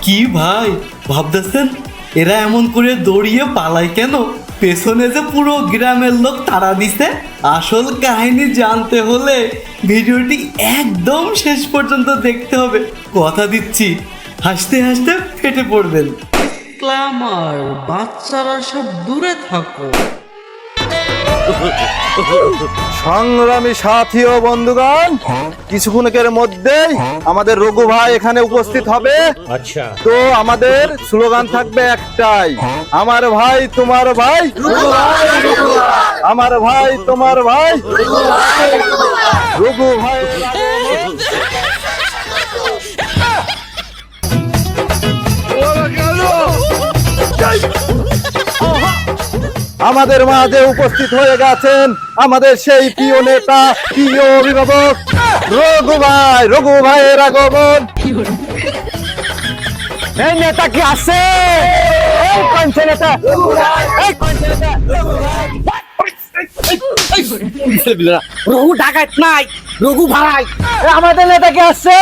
কি ভাই ভাবতেছেন এরা এমন করে দৌড়িয়ে পালায় কেন? পেছনে যে পুরো গ্রামের লোক তাড়া দিছে। আসল কাহিনী জানতে হলে ভিডিওটি একদম শেষ পর্যন্ত দেখতে হবে। কথা দিচ্ছি হাসতে হাসতে ফেটে পড়বেন। ক্লামার বাচ্চারা সব দূরে থাকো। সংগ্রামী সাথী ও বন্ধুগণ, কিছুক্ষণের মধ্যেই আমাদের রঘু ভাই এখানে উপস্থিত হবে। আচ্ছা, তো আমাদের স্লোগান থাকবে একটাই, আমার ভাই তোমার ভাই, আমার ভাই তোমার ভাই, রঘু ভাই। আমাদের মাঝে উপস্থিত হয়ে গেছেন আমাদের সেই প্রিয় নেতা, প্রিয় অভিভাবক রঘু ভাই। রঘু ভাইয়ের আগমন। এই নেতা কি আছে? এই কোনছে নেতা? এই কোনছে নেতা? রঘু ডাকাত নাই, রঘু ভাই। আমাদের নেতা কি আছে?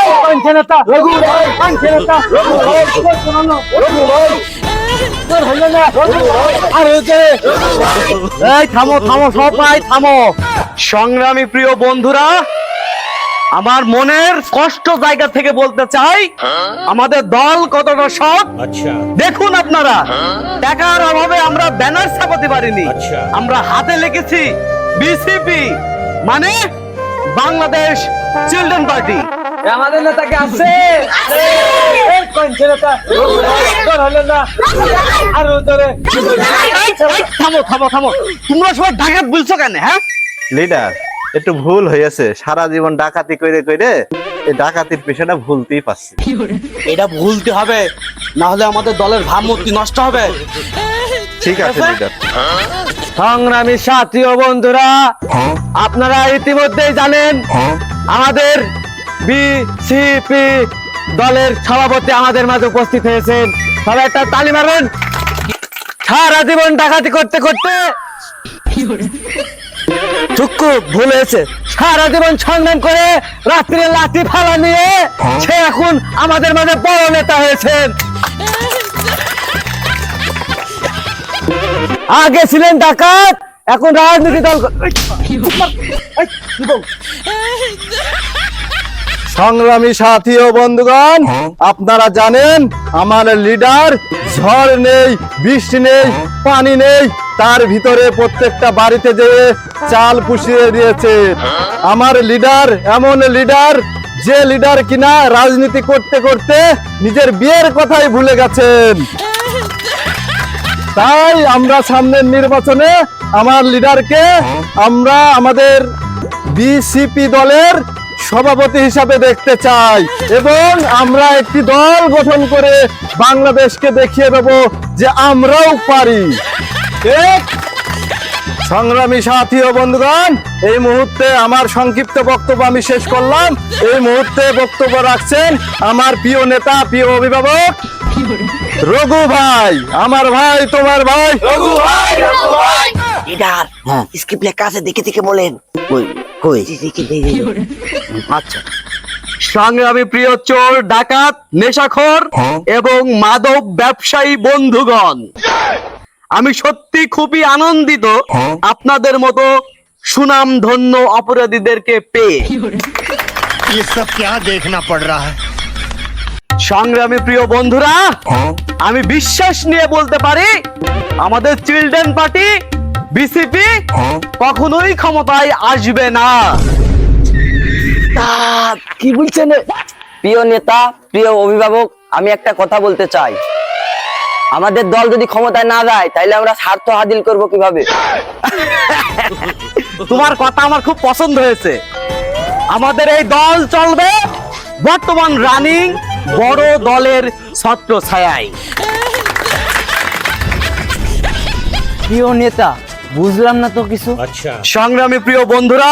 এই কোনছে নেতা? রঘু ভাই। কোনছে নেতা? রঘু ভাই। রঘু ভাই। এই থামো থামো সবাই থামো। সংগ্রামী প্রিয় বন্ধুরা, আমার মনের কষ্ট জায়গা থেকে বলতে চাই, আমাদের দল কতটা সৎ আচ্ছা, দেখুন আপনারা। টাকার অভাবে আমরা ব্যানার ছাপাতে পারিনি, আচ্ছা। আমরা হাতে লিখেছি বিসিপি মানে বাংলাদেশ চিলড্রেন পার্টি। আমাদের নেতাকে আছে থামো থামো থামো, তোমরা সবাই ডাকাত বলছো কেন? হ্যাঁ লিডার, একটু ভুল হয়েছে। সারা জীবন ডাকাতি করে করে এই ডাকাতির পেশাটা ভুলতেই পারছি। এটা ভুলতে হবে, না হলে আমাদের দলের ভাবমূর্তি নষ্ট হবে। ঠিক আছে লিডার। সংগ্রামী সাথী ও বন্ধুরা, আপনারা ইতিমধ্যেই জানেন আমাদের বিসিপি দলের সভাপতি আমাদের মাঝে উপস্থিত হয়েছেন। সবাই একটা তালি মারবেন। সারা জীবন ডাকাতি করতে করতে চুক্কু ভুল হয়েছে। সারা জীবন সংগ্রাম করে রাত্রে লাঠি ফালা নিয়ে সে এখন আমাদের মাঝে বড় নেতা হয়েছেন। আগে ছিলেন ডাকাত, এখন রাজনীতি দল। সংগ্রামী সাথী ও বন্ধুগণ, আপনারা জানেন আমার লিডার ঝড় নেই, বৃষ্টি নেই, পানি নেই, তার ভিতরে প্রত্যেকটা বাড়িতে যেয়ে চাল পুষিয়ে দিয়েছে। আমার লিডার এমন লিডার যে লিডার কিনা রাজনীতি করতে করতে নিজের বিয়ের কথাই ভুলে গেছেন। তাই আমরা সামনের নির্বাচনে আমার লিডারকে আমরা আমাদের বিসিপি দলের সভাপতি হিসাবে দেখতে চাই, এবং আমরা একটি দল গঠন করে বাংলাদেশকে দেখিয়ে দেব যে আমরাও পারি। সংগ্রামী সাথী ও বন্ধুগণ, এই মুহূর্তে আমার সংক্ষিপ্ত বক্তব্য আমি শেষ করলাম। এই মুহূর্তে বক্তব্য রাখছেন আমার প্রিয় নেতা, প্রিয় অভিভাবক রঘু ভাই। আমার ভাই তোমার ভাই, রঘু ভাই। রঘু ভাই লিডার, স্ক্রিপ্ট লেখা আছে, দেখে দেখে বলেন। আচ্ছা, সংগ্রামী প্রিয় চোর, ডাকাত, নেশাখোর এবং মাদক ব্যবসায়ী বন্ধুগণ, আমি সত্যি খুবই আনন্দিত আপনাদের মতো সুনাম ধন্য অপরাধীদেরকে পেয়ে। ये सब क्या देखना पड़ रहा है? সংগ্রামী প্রিয় বন্ধুরা, আমি বিশ্বাস নিয়ে বলতে পারি আমাদের চিলড্রেন পার্টি বিসিপি কখনোই ক্ষমতায় আসবে না। কি বলছেন? প্রিয় নেতা, প্রিয় অভিভাবক, আমি একটা কথা বলতে চাই। আমাদের দল যদি ক্ষমতায় না যায় তাহলে আমরা স্বার্থ হাসিল করব কিভাবে? তোমার কথা আমার খুব পছন্দ হয়েছে। আমাদের এই দল চলবে বর্তমান রানিং বড় দলের ছত্র ছায়ায়। প্রিয় নেতা, বুঝলাম না তো কিছু। अच्छा, সংগ্রামী প্রিয় বন্ধুরা,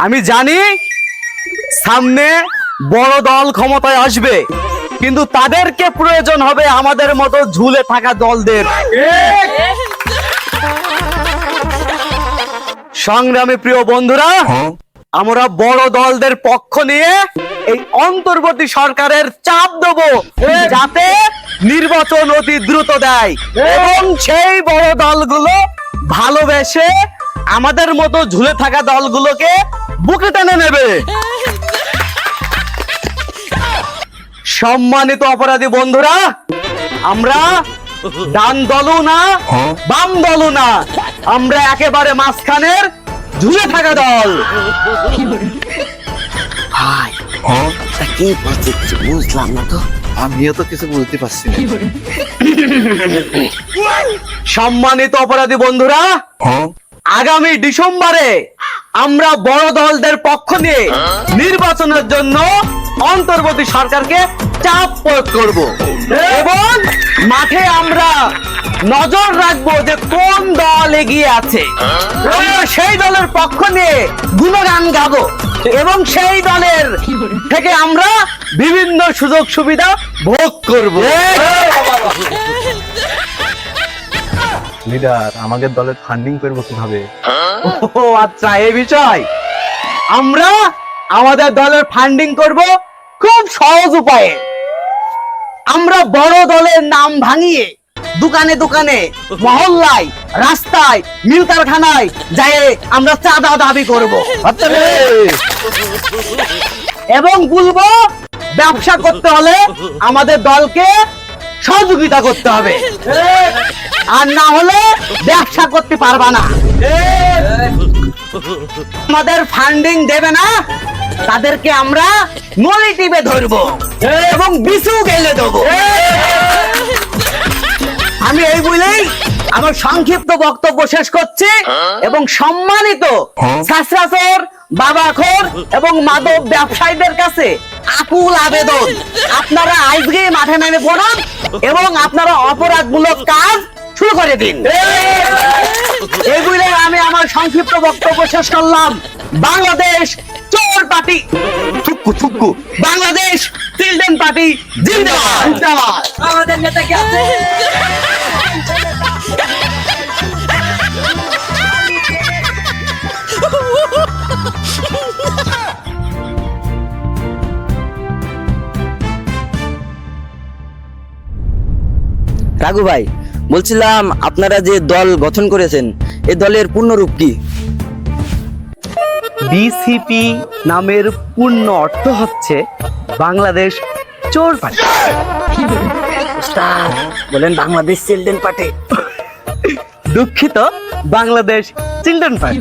আমি জানি সামনে বড় দল ক্ষমতায় আসবে, কিন্তু তাদেরকে প্রয়োজন হবে আমাদের মতো ঝুলে থাকা দলদের। সংগ্রামী প্রিয় বন্ধুরা, আমরা বড় দলদের পক্ষ নিয়ে এই অন্তর্বর্তী সরকারের চাপ দেবো যাতে নির্বাচন অতি দ্রুত দেয় এবং সেই বড় দলগুলো ভালোবেসে আমাদের মতো ঝুলে থাকা দলগুলোকে বুকে টেনে নেবে। সম্মানিত অপরাধী বন্ধুরা, আমরা ডান দলও না বাম দলও না, আমরা একেবারে মাঝখানের ঝুলে থাকা দল। ভাই তা কি বলছিস বুঝলাম না তো। আমিও তো কিছু বুঝতে পারছি না। সম্মানিত অপরাধী বন্ধুরা, আগামী ডিসেম্বরে আমরা বড় দলদের পক্ষ নিয়ে নির্বাচনের জন্য অন্তর্বর্তী সরকারকে চাপ প্রয়োগ করব এবং মাঠে আমরা নজর রাখবো যে কোন দল এগিয়ে আছে। আমরা সেই দলের পক্ষ নিয়ে গুণগান গাবো এবং সেই দলের থেকে আমরা বিভিন্ন সুযোগ সুবিধা ভোগ করব। লিডার, আমাদের দলের ফান্ডিং করবো কিভাবে? ও আচ্ছা, এই বিষয় আমরা আমাদের দলের ফান্ডিং করব খুব সহজ উপায়ে। আমরা বড় দলের নাম ভাঙিয়ে দোকানে দোকানে, মহল্লায়, রাস্তায়, মিল কারখানায় যাই আমরা চাঁদা দাবি করব এবং বলবো ব্যবসা করতে হলে আমাদের দলকে সহযোগিতা করতে হবে, আর না হলে ব্যবসা করতে পারবা না। আমাদের ফান্ডিং দেবে না তাদেরকে আমরা নলি টিপে ধরবো এবং বিছু গেলে দেবো। আমি এই বলেই আমার সংক্ষিপ্ত বক্তব্য শেষ করছি এবং সম্মানিত ছাত্রাচর, বাবাখোর এবং মাদক ব্যবসায়ীদের কাছে আকুল আবেদন, আপনারা আজকে মাঠে নেমে পড়ুন এবং আপনারা অপরাধমূলক কাজ শুরু করে দিন। এগুলো আমি আমার সংক্ষিপ্ত বক্তব্য শেষ করলাম। বাংলাদেশ চোর পার্টি থুক্কু থুক্কু, বাংলাদেশ চিলড্রেন পার্টি জিন্দাবাদ জিন্দাবাদ। আমাদের নেতা কি আছে? রাঘু ভাই, বলছিলাম আপনারা যে দল গঠন করেছেন এই দলের পূর্ণরূপ কি? বিসিপি নামের পূর্ণ অর্থ হচ্ছে বাংলাদেশ চোর পার্টি। বলেন বাংলাদেশ চিলড্রেন পার্টি। দুঃখিত, বাংলাদেশ চিলড্রেন পার্টি।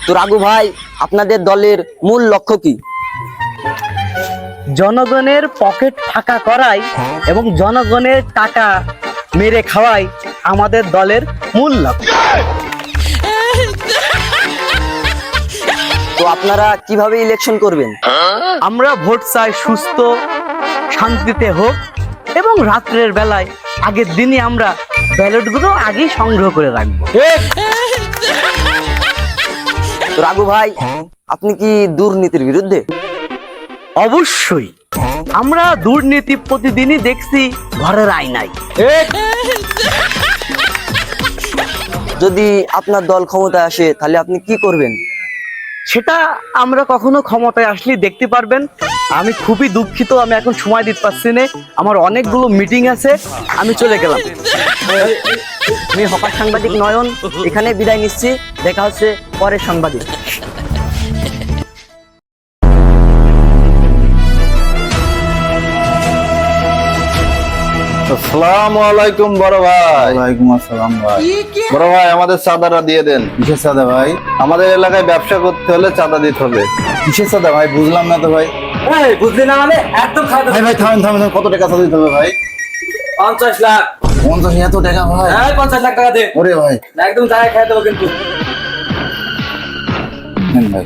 তো রাঘু ভাই, আপনাদের দলের মূল লক্ষ্য কি? জনগণের পকেট ফাঁকা করাই এবং জনগণের টাকা মেরে খাওয়াই আমাদের দলের মূল লক্ষ্য। তো আপনারা কিভাবে ইলেকশন করবেন? আমরা ভোট চাই সুস্থ, শান্তিতে হোক এবং রাত্রের বেলায় আগের দিনই আমরা ব্যালটগুলো আগেই সংগ্রহ করে রাখবো। তো রাঘু ভাই, আপনি কি দুর্নীতির বিরুদ্ধে? অবশ্যই, আমরা দুর্নীতি প্রতিদিনই দেখছি ঘরের আয়নায়। যদি আপনার দল ক্ষমতায় আসে তাহলে আপনি কি করবেন? সেটা আমরা কখনো ক্ষমতায় আসলে দেখতে পারবেন। আমি খুবই দুঃখিত, আমি এখন সময় দিতে পারছি না, আমার অনেকগুলো মিটিং আছে, আমি চলে গেলাম। আমি হকার সাংবাদিক নয়ন এখানে বিদায় নিচ্ছি, দেখা হচ্ছে পরের সাংবাদিক। আসসালামু আলাইকুম বড় ভাই। ওয়ালাইকুম আসসালাম ভাই। বড় ভাই, আমাদের চাঁদাটা দিয়ে দেন। কিসের চাঁদা ভাই? আমাদের এলাকায় ব্যবসা করতে হলে চাঁদা দিতে হবে। কিসের চাঁদা ভাই? বুঝলাম না তো ভাই। বুঝলি না মানে একদম খারাপ। ভাই ভাই থামেন থামেন, কত টাকা চাঁদা দিতে হবে ভাই? 50 লাখ। 50 এত টাকা ভাই? হ্যাঁ, 50 লাখ টাকা দে। ওরে ভাই, একদম জায়গা খেয়ে দেবো কিন্তু। নেন ভাই।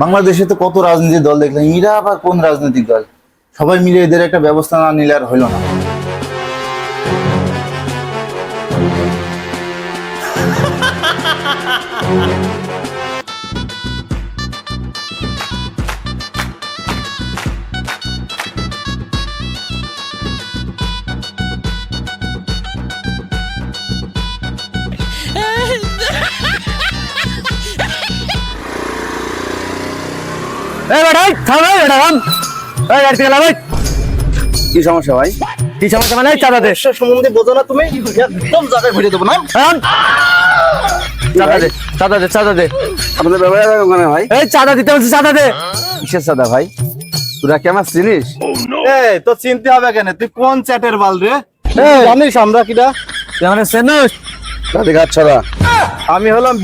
বাংলাদেশে তো কত রাজনৈতিক দল দেখলাম, এরা আবার কোন রাজনৈতিক দল? সবাই মিলে এদের একটা ব্যবস্থা না নিলে আর হইল না। কি সমস্যা ভাই? কি সমস্যা মানে চাঁদা দে সম্বন্ধে বোঝো না তুমি, একদম জায়গায় ঘুরে দেবো না। চাঁদা দে, চাঁদা দে, চাঁদা দে। আপনাদের ব্যবহার ওখানে ভাই? এই চাঁদা দিতে বলছি, চাঁদা দে। কিসের চাঁদা ভাই? তোরা কি আমার চিনিস? এই তো চিনতে হবে কেন, তুই কোন চ্যাটের বাল রে? জানিস আমরা কিটা? রাধিকার ছড়া। আমি হলাম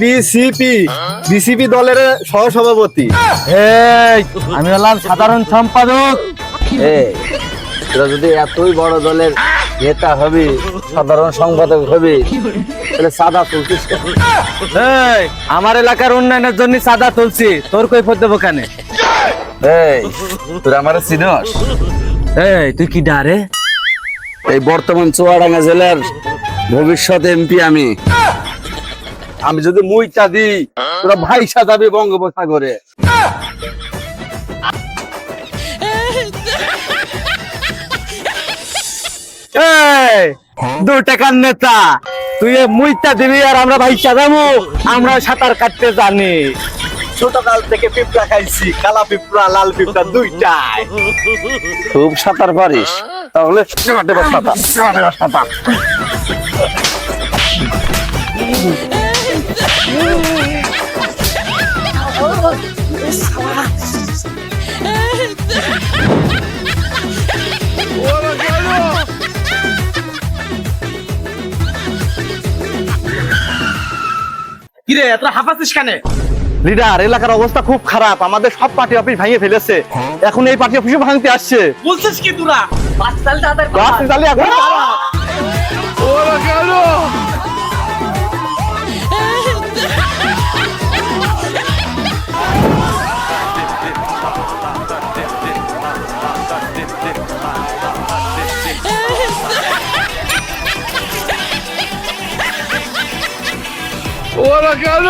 বিসিপি দলের সহসভাপতি। আমি হলাম সাধারণ সম্পাদক। তোরা যদি এতই বড় দলের নেতা হবে, সাধারণ সম্পাদক হবে, তাহলে সাদা তুলছিস কেন? আমার এলাকার উন্নয়নের জন্য চাঁদা তুলছি, তোর কৈফত দেবো কেন? তোরা আমার চিনস? তুই কি ডারে? এই বর্তমান চুয়াডাঙ্গা জেলার ভবিষ্যৎ এমপি আমি। আমি যদি মুইটা দিই, তোরা ভাইসা যাবে বঙ্গোপসাগরে। দু টাকার নেতা তুই মুইটা দিবি আর আমরা ভাই সাজাবো। আমরা সাঁতার কাটতে জানি, ছোটকাল থেকে পিঁপড়া খাইছি, কালা পিঁপড়া লাল পিঁপড়া দুইটাই। খুব সাঁতার পারিস, তাহলে সাঁতার। কিরে এত হাঁপাচ্ছিস কেন? লিডার, এলাকার অবস্থা খুব খারাপ, আমাদের সব পার্টি অফিস ভেঙে ফেলেছে, এখন এই পার্টি অফিসও ভাঙতে আসছে। বলছিস কি তোরা? তাহলে এখন ওরা কেন